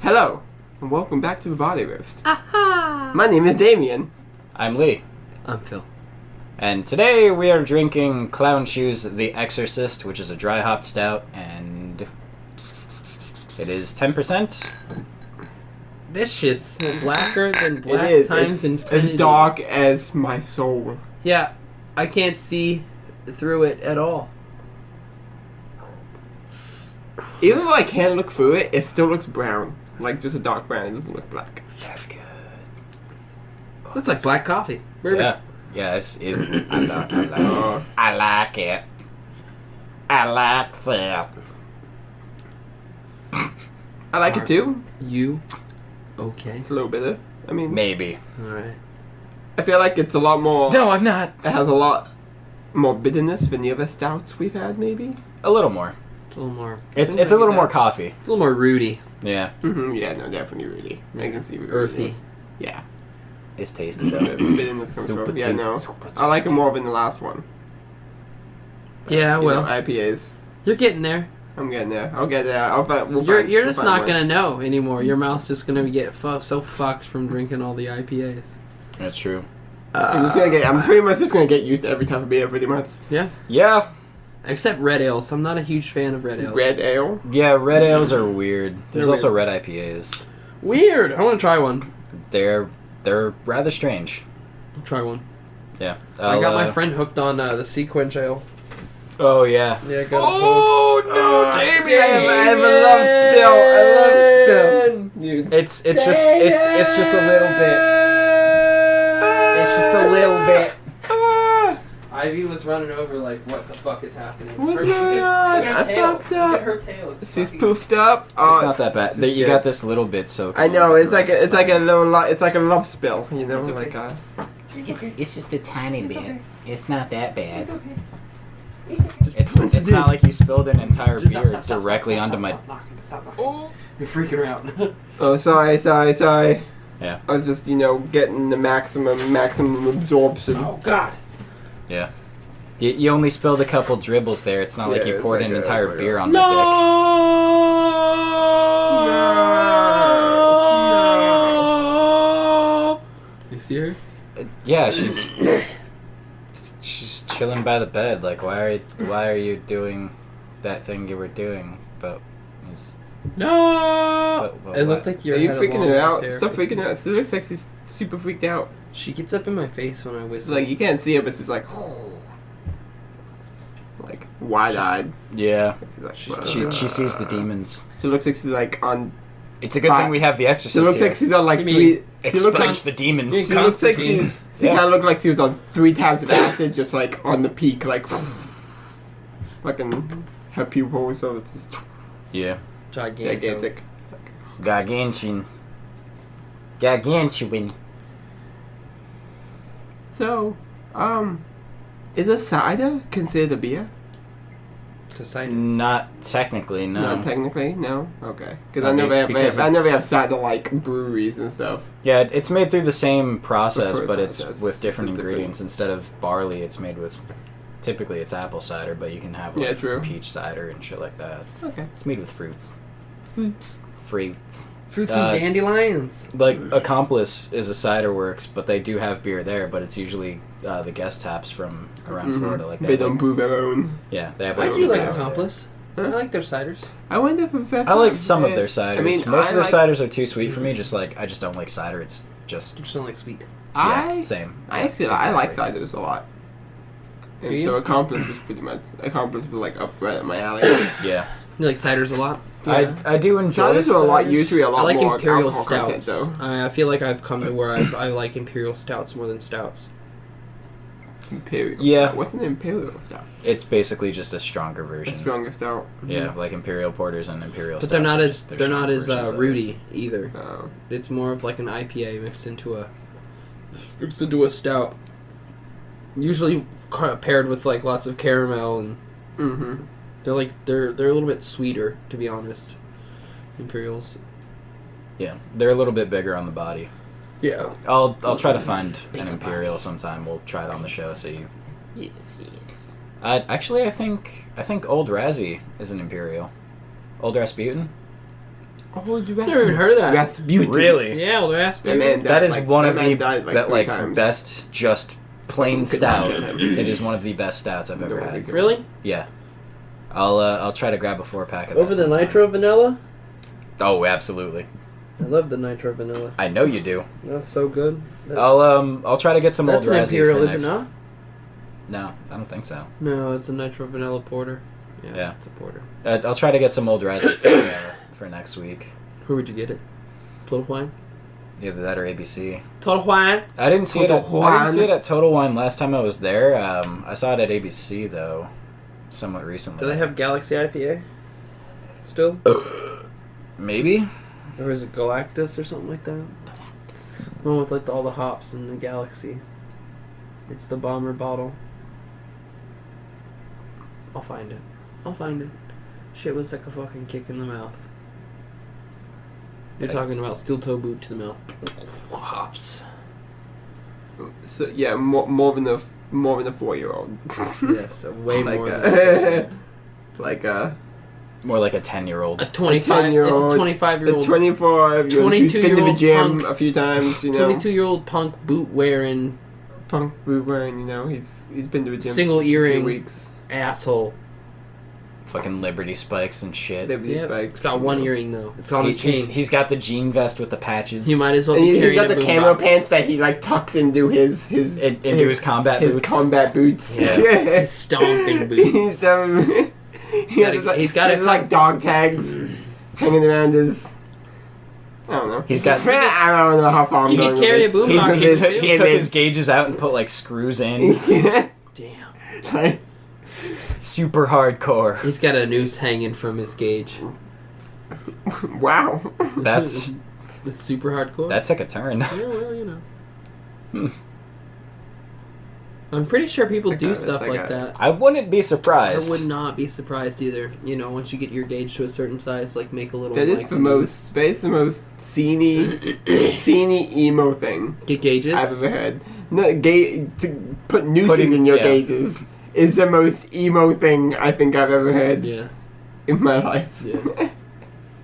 Hello, and welcome back to the Barley Roast. Aha! My name is Damien. I'm Lee. I'm Phil. And today we are drinking Clown Shoes The Exorcist, which is a dry hopped stout, and it is 10%. This shit's blacker than It black is. times It's infinity. as dark as my soul. Yeah, I can't see through it at all. Even though I can't look through it, it still looks brown. Like just a dark brown, it doesn't look black. That's good. Looks like black coffee. Bourbon. Yeah. Yeah, it's I like it. I like it. I like it too. You okay? It's a little bitter. I mean, Maybe. Alright. I feel like it's a lot more. No, I'm not. It has a lot more bitterness than the other stouts we've had, maybe. A little more. It's a little more. It's a little more coffee. It's a little more rooty. Yeah. Mm-hmm. Yeah, no, definitely Rudy. I can see Earthy. Yeah. It's tasty The though. bitterness comes Super from. Yeah, no. super I like it tasty. more than the last one. Yeah, You well, know, IPAs. you're getting there. I'm getting there. I'll get there. You're just not gonna know anymore. Your mouth's just gonna get so fucked from drinking all the IPAs. That's true. I'm pretty much just gonna get used to every type of beer, pretty much. Yeah. Yeah. Except red ales. I'm not a huge fan of red ales. Red ale. Yeah, red ales are weird. There's They're also weird. red IPAs. Weird. I want to try one. They're rather strange. I'll try one. Yeah. I got my friend hooked on the Sequence ale. Oh yeah. Yeah, got Oh no, Damien! I love Spill. Dude. It's just a little bit. It's just a little bit. Ivy was running over like, what the fuck is happening? What's Look going on? at her I tail. fucked Look up. at her tail. It's She's fucking- poofed up. It's not that bad. it's just You good. got this little bit soaking. I know. but It's the like rest is it's like a fine. little. It's like a love spill. You know, It's okay. like a. It's just a tiny bit. okay. It's not that bad. It's okay. It's okay. It's not like you spilled an entire Just beer stop, directly onto my. Stop knocking. Oh, you're freaking her out. Oh, sorry. Yeah. I was just getting the maximum absorption. Oh God. Yeah. You only spilled a couple dribbles there. It's not like Yeah, you it's poured like an a- entire like a- beer on No. You see her? my dick. Yeah, she's chilling by the bed. Like, why are you doing that thing you were doing? But it's, No. But It what? looked like Are your you head freaking along her this out? hair. Stop freaking her out. She looks like she's super freaked out. She gets up in my face when I It's whistle. like you can't see it, but she's like, like wide-eyed. yeah. She's like, She sees the demons. She looks like she's like on. It's a good thing we have the Exorcist She looks here. like she's on like You mean three. She looks Expunge like the demons. she looks like Constantine. she Yeah. kind of looked like she was on 3 tabs of acid, just like on the peak, like fucking her pupils. So it's just Yeah. gigantic. Gargantuan. So, is a cider considered a beer? Society. Not technically, no. Not technically, no. Okay, because I Okay, never because I never have cider like breweries and stuff. Yeah, it's made through the same process, Preferred but it's process. with different It's a ingredients. Instead of barley, it's made with. Typically, it's apple cider, but you can have Yeah, like true. peach cider and shit like that. Okay. It's made with fruits. Fruits. Fruits. Fruits Uh, and dandelions. Like Accomplice is a cider works, but they do have beer there. But it's usually the guest taps from around Florida, like that. They don't brew their own. Yeah, they have. I like, do like beer. Accomplice. I Huh? like their ciders. I went there for the first I like time. some of Yeah. their ciders. I mean, Most of their like- ciders are too sweet for me. I just don't like cider. It's just Just don't like sweet. yeah, same. I actually I like ciders a lot. Do And you? so Accomplice was pretty much was like up right at my alley. Yeah, You like ciders a lot? Yeah. I do enjoy Ciders are a lot usually a lot I like more imperial alcohol content, stouts. though. I feel like I've come to where I like imperial stouts more than stouts. Imperial. Yeah. Stout. What's an imperial stout? It's basically just a stronger The version. strongest stout. Yeah, like imperial porters and imperial. But they're stouts not are as just- they're not stronger as versions of it. rooty either. Oh. It's more of like an IPA mixed into a stout. Usually paired with like lots of caramel, and Mm-hmm. they're a little bit sweeter, to be honest. Imperials. Yeah, they're a little bit bigger on the body. Yeah. I'll try to find an imperial sometime. We'll try it on the show. So you. Yes. Actually, I think Old Razzie is an imperial. Old Rasputin. Oh, you Never even heard of that. Rasputin. Really? Yeah, old Rasputin. That man That is like, one that of man the died, like, 3 times. best just plain Could not stout. get him. It is one of the best stouts I've ever No, had. Really? Yeah. I'll try to grab a 4-pack of that Over the sometime. nitro vanilla? Oh, absolutely. I love the nitro vanilla. I know you do. That's so good. I'll try to get some That's old an Razzie imperial, for is next. it not? No, I don't think so. No, it's a nitro vanilla porter. Yeah. It's a porter. I'll try to get some old Razzie for next week. Where would you get it? Total Wine? Either that or ABC. Total Wine? I didn't see Total I didn't Wine. see it at Total Wine last time I was there. I saw it at ABC though, somewhat recently. Do they have Galaxy IPA? Still? Maybe? Or is it Galactus or something like that? The one with like all the hops in the Galaxy. It's the bomber bottle. I'll find it. Shit was like a fucking kick in the mouth. You're talking about steel toe boot to the mouth. Hops. So yeah, more than a 4-year-old. Yes, way like more a, than like a More like a 10-year-old. a 25. It's a 25-year-old. 24-year-old who's been to the 22-year-old gym punk. a few times. You know, 22-year-old punk boot wearing punk boot wearing. You know, he's been to the gym single for a few earring weeks. asshole. Fucking Liberty spikes and shit. Liberty Yep. spikes. It's got one earring though. It's on a chain. He's got the jean vest with the patches. You might as well And be he's carrying got a the boom camo box. pants that he like tucks into his into his combat his boots. combat boots. Yes. His stomping boots. he's He's got it like dog tags hanging around his. I don't know. He's got- I don't know how far I'm He going can with carry a this. boom He, box. he took, he took his image. gauges out and put like screws in. Damn. Like, Super hardcore. He's got a noose hanging from his gauge. wow. That's That's super hardcore. that took a turn. Yeah, well, you know. I'm pretty sure people Like do that, stuff it's like like that. I wouldn't be I surprised. would not be surprised either. You know, once you get your gauge to a certain size, like make a little. That is like, the most. That is the most sceney emo thing Get gauges. I've ever had. No, to put nooses Putting- in your yeah. gauges is the most emo thing I think I've ever had Yeah. in my life. Yeah.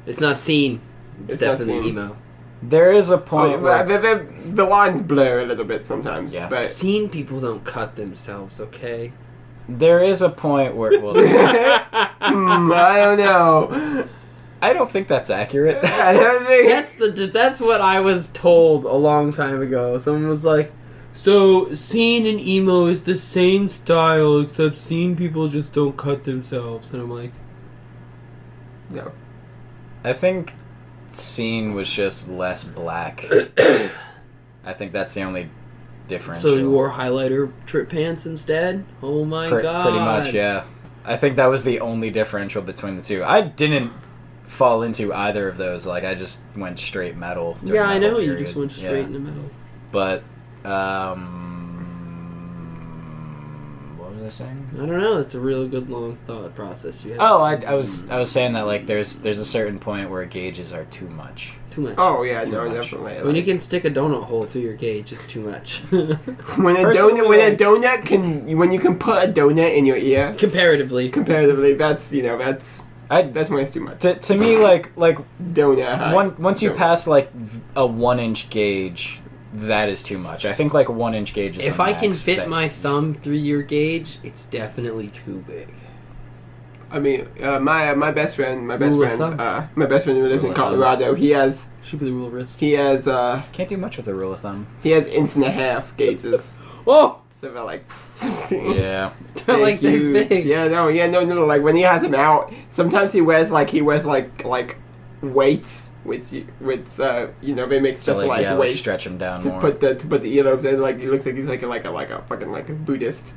It's not seen. It's, It's not definitely seen. emo. There is a Oh, point where the lines blur a little bit sometimes. Yeah. But Seen people don't cut themselves, okay? there is a point where well, I don't know. I don't think that's accurate. I don't think That's what I was told a long time ago. Someone was like, "So scene and emo is the same style, except scene people just don't cut themselves." And I'm like, no. I think scene was just less black. I think that's the only difference. "So you wore highlighter trip pants instead?" Oh my god! Pretty much, yeah. I think that was the only differential between the two. I didn't fall into either of those. Like, I just went straight metal. during Yeah, I that know whole you period. just went straight in the middle. But, what was I saying? I don't know. It's a really good long thought process you have. Oh, I was saying that like there's a certain point where gauges are too much. Too much. Oh yeah, Too no, much. definitely. When you can stick a donut hole through your gauge, it's too much. when a Personally, donut when you can put a donut in your ear, Comparatively. comparatively, that's that's I when it's too much. to me like Donut. High. once you Donut. pass like a 1-inch gauge, that is too much. I think like a 1-inch gauge is If the I can max fit that- my thumb through your gauge, it's definitely too big. I mean, my best friend, Rule of thumb. my best friend who lives Rule in of thumb. Colorado, he has Should be the rule of wrist. can't do much with a rule of thumb. he has inch and a half gauges. Oh! So they're like, Yeah. They're like this huge. big. Yeah, no. Like when he has them out, sometimes he wears like weights, which they make So like specialized yeah, like weights stretch them down to more. put the earlobes in. Like he looks like he's like a fucking like a Buddhist.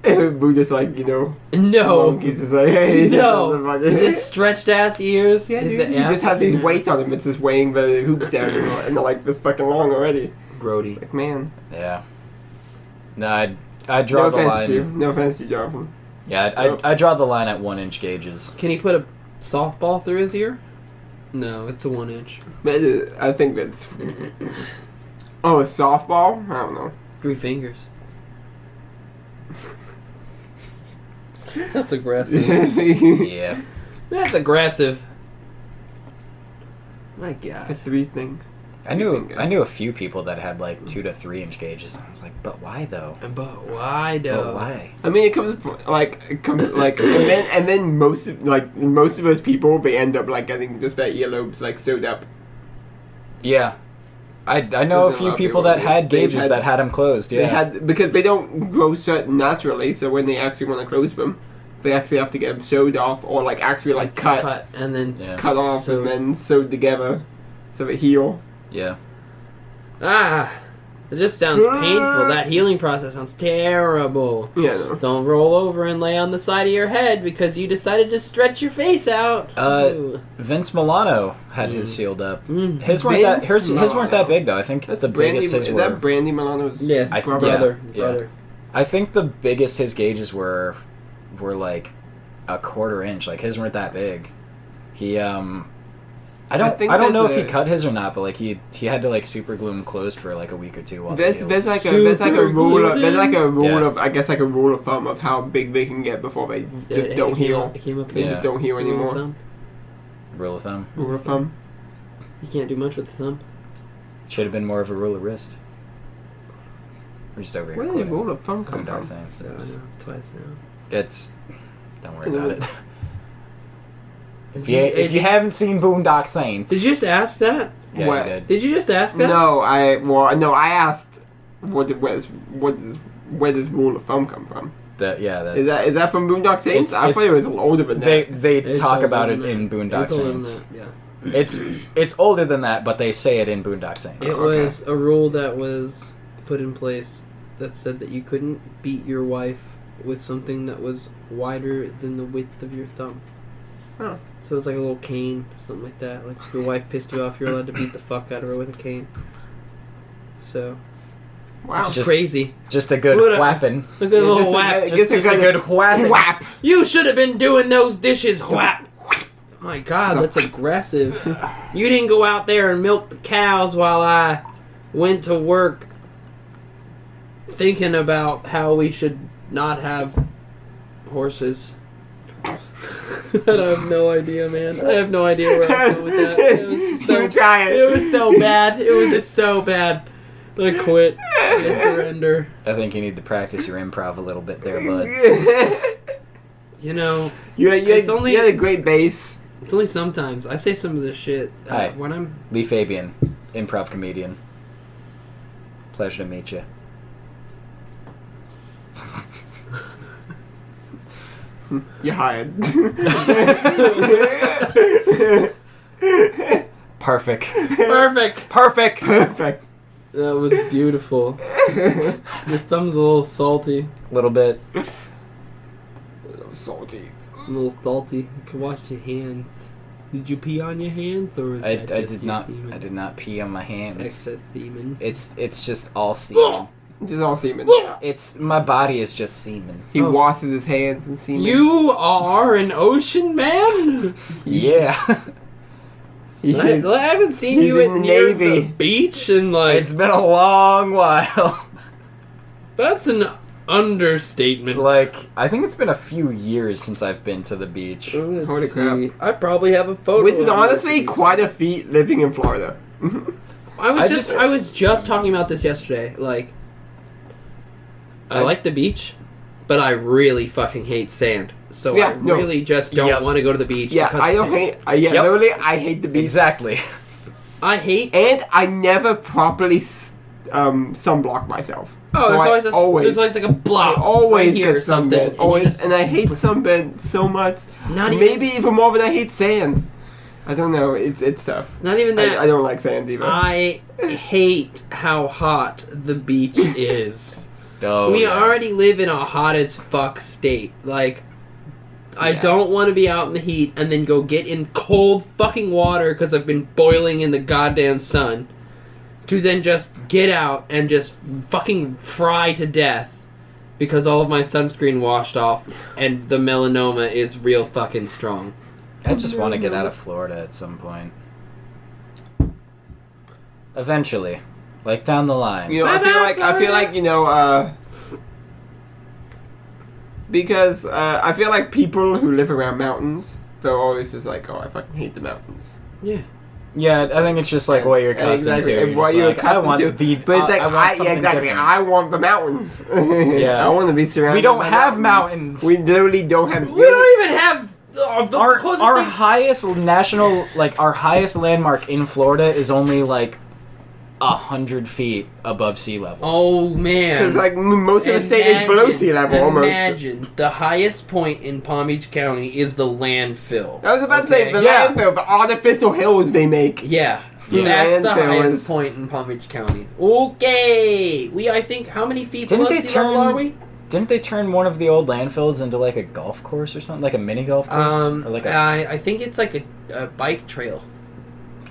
Buddhist No. monk. He's just like, hey, No. This stretched ass ears. Yeah, Is dude, it he just has these African? weights on him. It's just weighing the hoops down, and they're like this fucking long already. Grody. Like, man. Yeah. No, I draw No the offense line. to you. No offense to you, Jonathan. Yeah, Nope. I draw the line at 1-inch gauges. Can he put a softball through his ear? No, it's a 1-inch. But I think that's. Oh, a softball? I don't know. 3 fingers. That's aggressive. Yeah. That's aggressive. My The God. 3 thing. I knew a few people that had like 2 to 3 inch gauges. I was like, but why though? But why though? But why? I mean, it comes and then most of those people, they end up like getting just their earlobes like sewed up. Yeah. I know a There's a few lot of people people that that had they've gauges had- that had them closed. Yeah. They had because they don't grow certain naturally, so when they actually want to close them, they actually have to get them sewed off or like actually like cut and then Yeah. cut off sewed. and then sewed together so they heal. Yeah. it just sounds painful. That healing process sounds terrible. Yeah, no. Don't roll over and lay on the side of your head because you decided to stretch your face out. Ooh. Vince Milano had his sealed up. Mm. His weren't that Vince his weren't that big though. I think That's the Brandy. biggest his Is were. that Brandy Milano's? Yes, brother? brother. I think the biggest his gauges were like a 1/4 inch. Like his weren't that big. He I don't know if he cut his or not, but like he had to like super glue them closed for like a week or 2 while they healed. There's like a rule Yeah. of I guess like a rule of thumb of how big they can get before they just don't heal. They just don't heal anymore. Rule of thumb. Rule of thumb. You can't do much with the thumb. Should have been more of a rule of wrist. We're just over here. Where did the quoting rule of thumb come Boondock from? Saints. So I know it's twice now. It's don't worry about it. Did If you haven't seen Boondock Saints, Did you just ask that? yeah, What? you did. Did you just ask that? No, I asked where does rule of thumb come from? That's Is that from Boondock Saints? I thought it was older than that. they It's talk older about than it that. in Boondock It's older than Saints. that, yeah. It's older than that, but they say it in Boondock Saints. It was a rule that was put in place that said that you couldn't beat your wife with something that was wider than the width of your thumb. Oh. So it was like a little cane, something like that. Like if your wife pissed you off, you're allowed to beat the fuck out of her with a cane. So Wow. Just- crazy. Just a good What a- whapping. Look at the little just a whap. good- Just a good whapping. whap. You should have been doing those dishes, whap. My God, that's aggressive. You didn't go out there and milk the cows while I went to work thinking about how we should not have horses. I have no idea, man. I have no idea where I was going with that. It was so, You try it. it was so bad. It was just so bad. I quit. I surrender. I think you need to practice your improv a little bit there, bud. You know, you It's only- had a great base. it's only sometimes. I say some of this shit Hi. when I'm... Lee Fabian, improv comedian. Pleasure to meet you. You're hired. Perfect. Perfect! Perfect. Perfect. That was beautiful. Your thumb's a little salty. A little bit. Salty. A little salty. You can wash your hands. Did you pee on your hands, or was I that just did your not. semen? I did not pee on my hands. Excess semen. It's just all semen. Just all semen. It's my body is just semen. He Oh. washes his hands and semen. You are an ocean man? Yeah. He I is- haven't seen he's you in at the near Navy. the beach and like... It's been a long while. That's an understatement. Like, I think it's been a few years since I've been to the beach. Let's Holy crap. see. I probably have a photo. Which is of you at honestly the beach. quite a feat living in Florida. I just- was just talking about this yesterday. Like, I like the beach, but I really fucking hate sand. So Yeah, I no. really just don't Yep. want to go to the beach. Yeah, because I of don't sand. hate. Yep. Literally, I hate the beach. Exactly. I hate. And I never properly sunblock myself. Oh, So there's I always like a I blob always right here get or something. sunburned. and you Always, just- and I hate sunburn so much. Not even- Maybe even more than I hate sand. I don't know. It's tough. Not even that. I don't like sand either. I hate how hot the beach is. Oh, We yeah. already live in a hot as fuck state. Like, I Yeah. don't want to be out in the heat and then go get in cold fucking water because I've been boiling in the goddamn sun. To then just get out and just fucking fry to death because all of my sunscreen washed off and the melanoma is real fucking strong. I just want to get out of Florida at some point. Eventually. Like down the line. You know, I feel like because I feel like people who live around mountains, they're always just like, oh, I fucking hate the mountains. Yeah. Yeah, I think it's just like what you're accustomed to. You're what just you're like, accustomed I want to. the, But it's like, I want something exactly. different. I want the mountains. Yeah. I want to be surrounded. We don't by have mountains. We literally don't have. We don't even have the our closest thing. highest national, like our highest landmark in Florida is only like 100 feet above sea level. Oh man! Because like most of the state is below sea level almost. Imagine the highest point in Palm Beach County is the landfill. I was about to say the Yeah. landfill, the artificial hills they make. Yeah, Yeah. that's the Landfill highest is- point in Palm Beach County. Okay, I think how many feet Didn't below they sea level turn- are we? Didn't they turn one of the old landfills into like a golf course or something, like a mini golf course, or like I think it's like a bike trail.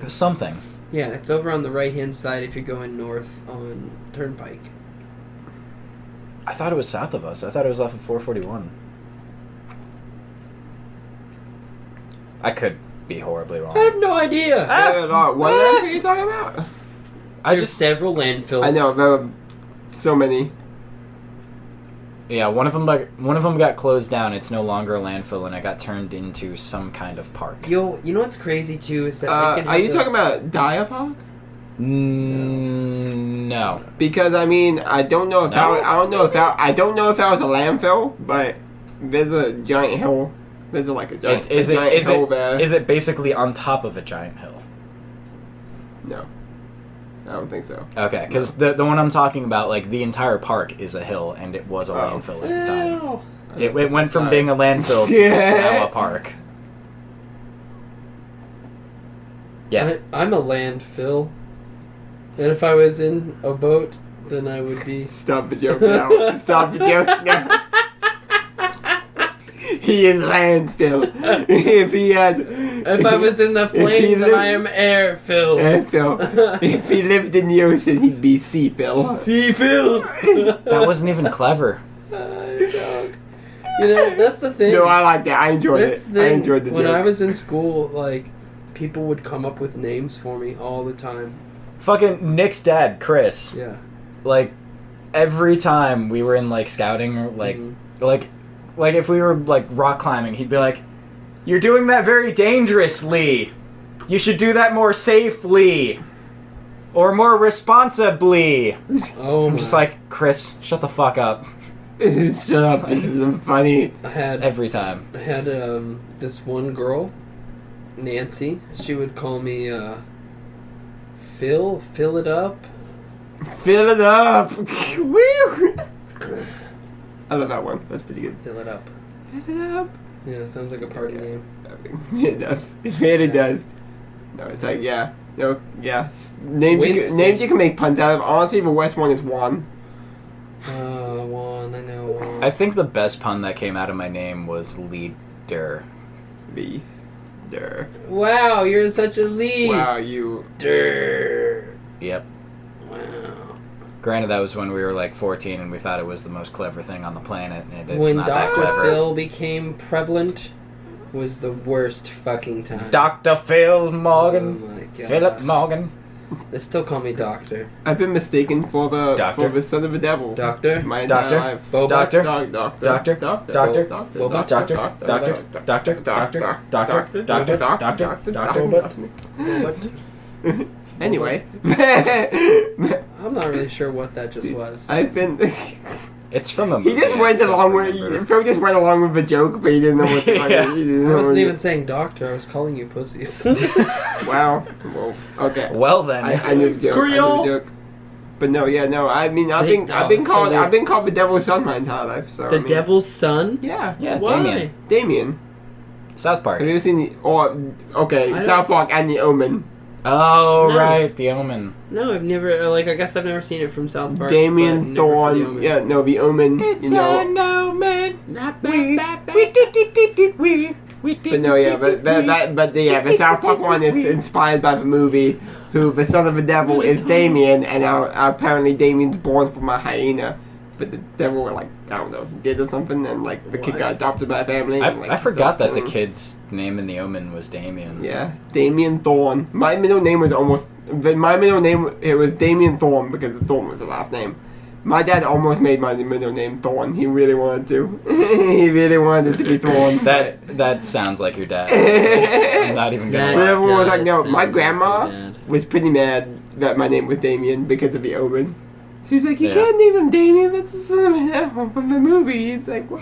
something? Yeah, it's over on the right hand side if you're going north on Turnpike. I thought it was south of us. I thought it was off of 441. I could be horribly wrong. I have no idea. What landfill are you talking about? There's several landfills. I know there are so many. Yeah, one of them got closed down. It's no longer a landfill, and it got turned into some kind of park. Yo, you know what's crazy too is that I can Are you talking about Dyer Park? No. Because I mean, I don't know if No? I don't know if that was a landfill, but there's a giant hill. There's like a giant, hill there. Is it basically on top of a giant hill? No, I don't think so. Okay, because the one I'm talking about, like the entire park is a hill, and it was a landfill at the time. Wow. It went from being a landfill to Yeah. it's now a park. Yeah. I'm a landfill. And if I was in a boat, then I would be. Stop the joke now. Stop the joke now. He is landfill. If he had. If I was in the if he plane, then lived- I am airfill. Landfill. If he lived in the ocean, he'd be Seafill. Seafill. That wasn't even clever. You know, that's the thing. No, I like that. I enjoyed That's it. the I thing. enjoyed the When joke. I was in school, like, people would come up with names for me all the time. Fucking Nick's dad, Chris. Yeah. Like, every time we were in, like, scouting, or, like, Mhm. like if we were, like, rock climbing, he'd be like, "You're doing that very dangerously. You should do that more safely. Or more responsibly." Oh, I'm just like, Chris, shut the fuck up. Shut up. This isn't funny. I had Every time. this one girl, Nancy. She would call me fill it up. Fill it up. Woo. I love that one. That's pretty good. Fill it up. Fill it up. Yeah, it sounds like a party name. It does. It really does. No, it's like, yeah. No, yeah. Names you can make puns out of. Honestly, the worst one is Juan. Juan, I know. Juan. I think the best pun that came out of my name was leader. Leader. Wow, you're such a lead. Wow, you. Yep. Wow. Granted, that was when we were like 14 and we thought it was the most clever thing on the planet, and it's When not that Dr. clever. Phil became prevalent, was the worst fucking time. Dr. Phil Oh Morgan. my god. Philip Morgan. They still call me Doctor. I've been mistaken for the son of the devil. Doctor? My entire Doctor? life. Boba? Doctor? Doctor. Doctor? Doctor. Doctor? Boba? Doctor? Doctor? Doctor? Doctor? Doctor? Doctor? What? Anyway. I'm not really sure what that just was. I've been. It's from a movie. He just went along with. Phil just went along with the joke, but he didn't know what to Yeah. he didn't I know wasn't what even saying doctor, I was calling you pussies. Wow. Well, okay. Well then. I knew the joke. I knew the joke. But no, yeah, no. I mean, I've been called the devil's son my entire life. So The devil's son? Yeah. Yeah, Why? Damien. South Park. Have you ever seen the I South Park and The Omen? Oh, No. right. The Omen. No, I've never, I guess I've never seen it from South Park. Damien but never for The Thorne. Omen. Yeah, no, The Omen. It's an omen. But no, yeah, the South Park one is inspired by the movie. Who the son of the devil is Damien, and apparently Damien's born from a hyena. But the devil, like, I don't know, did or something, and like the kid got adopted by a family. And, like, I forgot that the killing him. kid's name in The Omen was Damien. Yeah, Damien Thorne. My middle name was it was Damien Thorne because the Thorne was the last name. My dad almost made my middle name Thorn. He really wanted to. He really wanted it to be Thorn. That sounds like your dad. Honestly. I'm not even gonna But lie. everyone was like, no, Does my sound grandma like your dad. was pretty mad that my name was Damien because of the Omen. She was like, you Yeah. can't name him Damien, that's the son of the devil from the movie. It's like, what?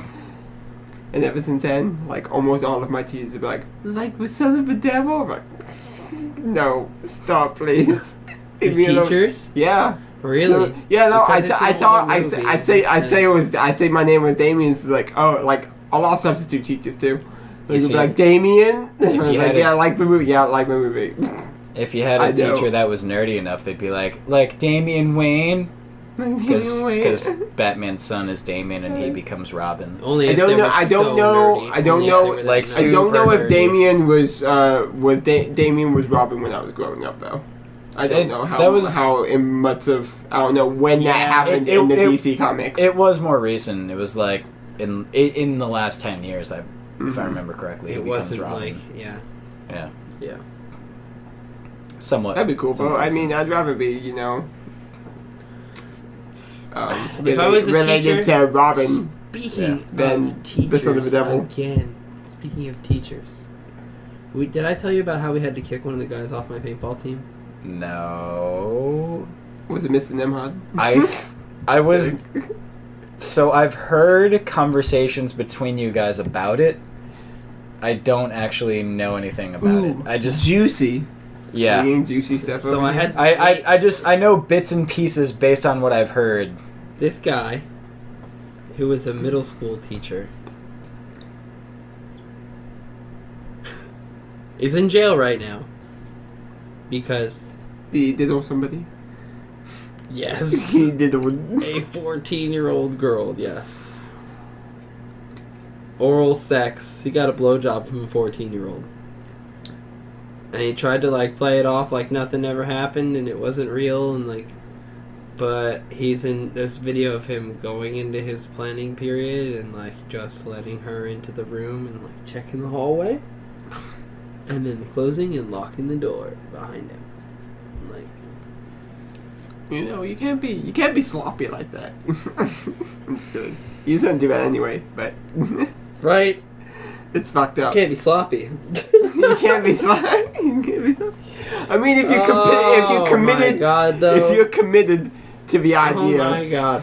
And ever since then, like, almost all of my teachers would be like the son of the devil? I'm like, no, stop, please. Your Leave me alone. teachers? Yeah. Really? So, yeah, no, Because it's an older movie. I'd say my name was Damien. So like, oh, like a lot of substitute teachers too. Like, see, like Damien. if I was you like, had yeah, I like the movie. Yeah, I like the movie. If you had a I know. teacher that was nerdy enough, they'd be like Damian Wayne, because Batman's son is Damien and he becomes Robin. Only I if don't they know- were I don't so know- nerdy. I don't Only if know, they were that like, nerdy. I don't know if nerdy. Damien was Damien was Robin when I was growing up though. I don't know how that was- how in much of I don't know when that happened it- in the it- DC comics. It was more recent. It was like in the last 10 years, if I Mhm. remember correctly. It he becomes wasn't Robin. like, yeah. Yeah, somewhat. That'd be cool, somewhat but I recent. mean, I'd rather be, you know, If I was a related teacher- to Robin. Speaking Then of teachers, the son of the devil. again, speaking of teachers, did I tell you about how we had to kick one of the guys off my paintball team? No, Was it Mr. Nemhard? I was. So I've heard conversations between you guys about it. I don't actually know anything about it. I just juicy. yeah. Eating juicy stuff. So over I here. had I know bits and pieces based on what I've heard. this guy, who was a middle school teacher, is in jail right now because He diddle somebody. yes, He diddled. a 14-year-old girl, yes. Oral sex. He got a blowjob from a 14-year-old. And he tried to, like, play it off like nothing ever happened and it wasn't real and, like... But there's video of him going into his planning period and, like, just letting her into the room and, like, checking the hallway. And then closing and locking the door behind him. Like... You know, you can't be sloppy like that. I'm just kidding. He's gonna do that anyway, but Right? it's fucked up. Can't be sloppy. You can't be sloppy. You can't be sloppy. I mean, if you committed, my God, though. if you're committed to the idea, Oh my God.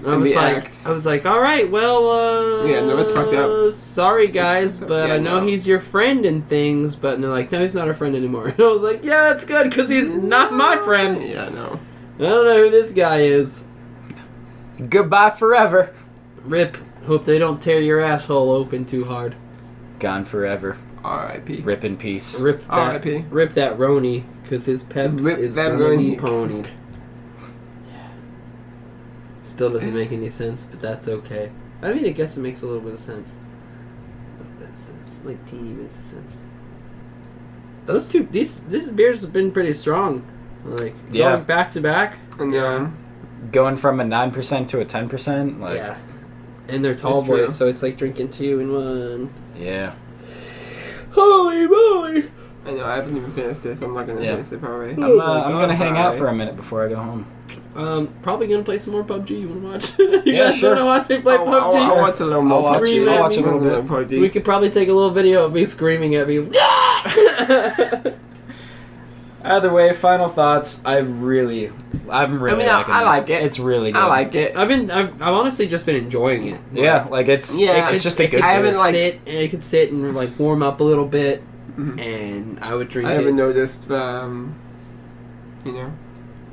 I And was the like, act. all right, well, Yeah, no, it's fucked up. Sorry, guys, but Yeah, I know no. he's your friend and things. But and they're like, no, he's not our friend anymore. And I was like, yeah, it's good because he's not my friend. Yeah, no. I don't know who this guy is. Goodbye forever. Rip. Hope they don't tear your asshole open too hard. Gone forever. R.I.P. Rip in peace. Rip that. R.I.P. Rip that Roni because his peps Rip is that gonna be Roni. ponied. Still doesn't make any sense, but that's okay. I mean, I guess it makes a little bit of sense. A little bit of sense. Like teeny bits of sense. Those two, these beers have been pretty strong. Like, Yeah. going back to back. And Going from a 9% to a 10%. Like, Yeah. And they're tall It's true. boys, so it's like drinking 2 in 1. yeah. Holy moly! I know I haven't even finished this. I'm not gonna Yeah. finish it probably. I'm, Oh my I'm God, gonna hang out bye. for a minute before I go home. Probably gonna play some more PUBG. You wanna watch? You Yeah, guys sure. wanna watch me play I'll PUBG? watch a little more. I'll watch it. I'll watch a little bit. PUBG. We could probably take a little video of me screaming at me. Either way, final thoughts. I'm really I liking like this. it. It's really good. I like it. I've honestly just been enjoying it. Yeah, like it's Yeah, it's just a good. I haven't, like- it could sit and like warm up a little bit, Mhm. and I would drink I it. haven't noticed. You know,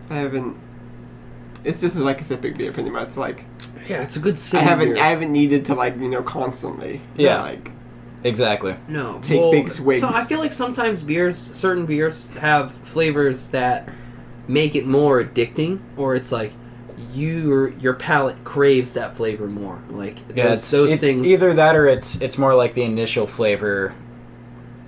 I haven't. It's just like a sipping beer, pretty much. Like Yeah, it's a good I sitting haven't. beer. I haven't needed to constantly. Yeah. Like exactly. No, Take big swigs. So I feel like sometimes certain beers have flavors that make it more addicting, or it's like your palate craves that flavor more. Like Yeah, those it's things. either that or it's more like the initial flavor.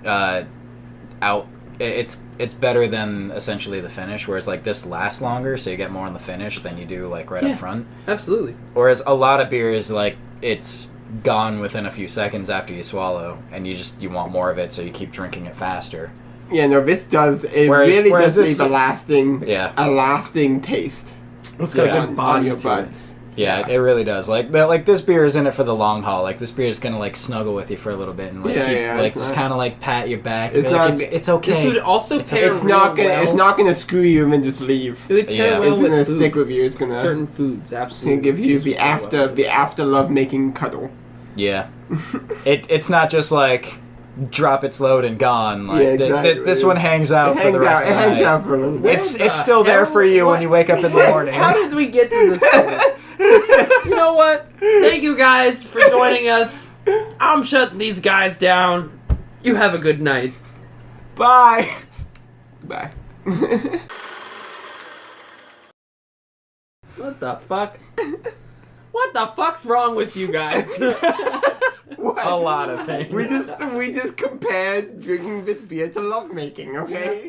Out. It's better than essentially the finish, whereas like this lasts longer, so you get more on the finish than you do like right Yeah. up front. Absolutely. Whereas a lot of beers, like it's gone within a few seconds after you swallow, and you want more of it, so you keep drinking it faster. yeah, no, this does. It Whereas really does this- leave a lasting Yeah. a lasting taste. It's got a good on body your to butts. Yeah, it really does. Like this beer is in it for the long haul. Like this beer is gonna like snuggle with you for a little bit and like just kind of like pat your back. It's not. It's okay. This would also pair It's not gonna. well. It's not gonna screw you and then just leave. It would pair well It's with gonna food. stick with you. It's gonna certain foods. It's Absolutely, gonna give you This would pair well. the after love making cuddle. Yeah, it's not just like drop its load and gone. Like Yeah, exactly. this one hangs out for the rest of the night. It hangs out for a little bit. It's still there for you when you wake up in the morning. How did we get to this point? You know what? Thank you guys for joining us. I'm shutting these guys down. You have a good night. Bye. Bye. What the fuck? What the fuck's wrong with you guys? What? A lot of things. We just compared drinking this beer to lovemaking, okay?